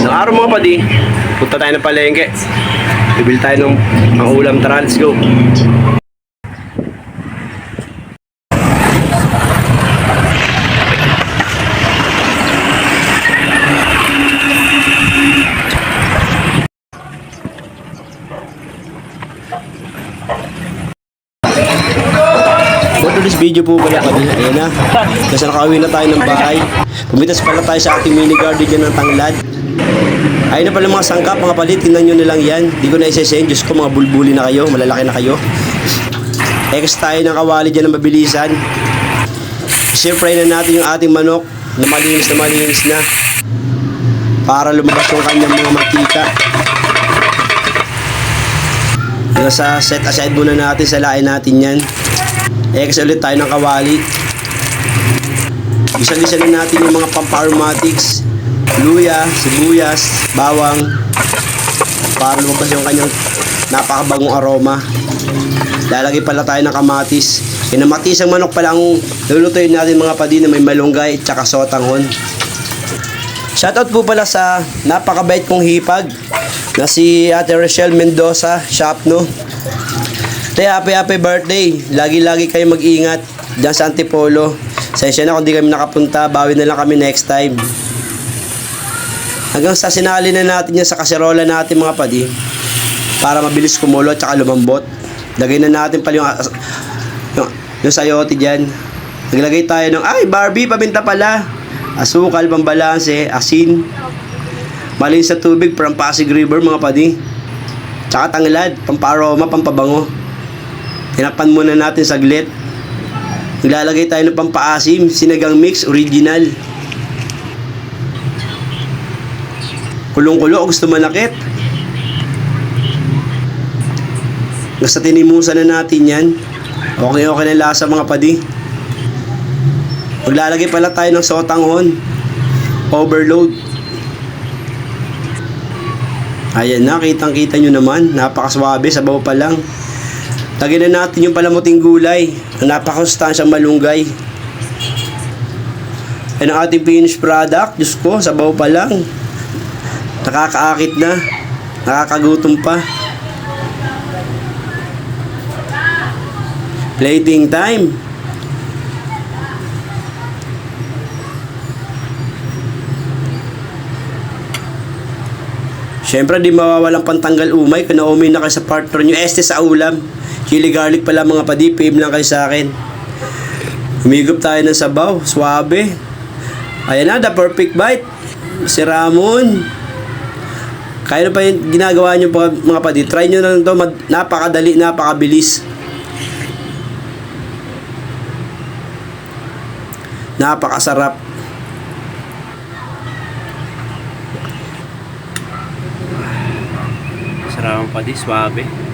Isang araw mga padi, punta tayo ng palengke. Bibili tayo ng mga ulam, tara, let's go. For today's video po pala kami, ayan na. Kasi nakauwi na tayo ng bahay. Pumitas pala tayo sa ating mini garden dyan ng tanglad. Ayun na pala mga sangkap, mga palit, tingnan nyo na lang yan. Di ko na isa-send, Diyos ko, mga bulbuli na kayo, malalaki na kayo. Ex tayo ng kawali dyan ng mabilisan. I-fry na natin yung ating manok na malinis na. Para lumabas yung kanyang mga mantika. Nasa set aside muna natin, salain natin yan. Ex ulit tayo ng kawali. Gisa-gisa na natin yung mga pamparomatics, luya, sibuyas, bawang, para lumabas yung kanyang napakabagong aroma. Lalagay pala tayo ng kamatis. Kinamatis ang manok pala ang lulutuin natin mga padi na may malunggay at saka sotanghon. Shoutout po pala sa napakabait kong hipag na si Ate Rochelle Mendoza, shop no. Happy birthday. Lagi kayo mag-ingat dyan sa Antipolo. Sensya na kung di kami nakapunta, bawi na lang kami next time. Hanggang sa sinali na natin yan sa kaserola natin mga padi para mabilis kumulo at saka lumambot. Lagay na natin pala yung sayote dyan. Naglagay tayo ng Barbie, paminta pala, asukal, pambalanse, asin, malinis sa tubig from Pasig River mga padi, tsaka tanglad, pamparoma, pampabango. Tinakpan muna natin saglit. Naglalagay tayo ng pampaasim, sinigang mix, original. Kulong-kulo, gusto manakit. Basta tinimusan na natin yan. Okay na lasa mga padi. Maglalagay pala tayo ng sotanghon. Overload. Ayan na, kitang-kita nyo naman. Napakaswabe, sabaw pa lang. Lagyan na natin yung palamuting gulay. Ang napakasustansyang malunggay. Yan ang ating finished product. Diyos ko, sabaw pa lang. Nakakaakit na. Nakakagutom pa. Plating time. Siyempre, di mawawalang pantanggal umay kung naumay na kayo sa partner nyo. Este sa ulam. Chili garlic pala mga padi. PM lang kayo sa akin. Humigop tayo ng sabaw. Suabe. Ayan na, the perfect bite. Si Ramon. Kaya na pa yung ginagawa nyo mga padi. Try nyo na lang ito. Napakadali, napakabilis. Napakasarap. Sarap pa di, suabe.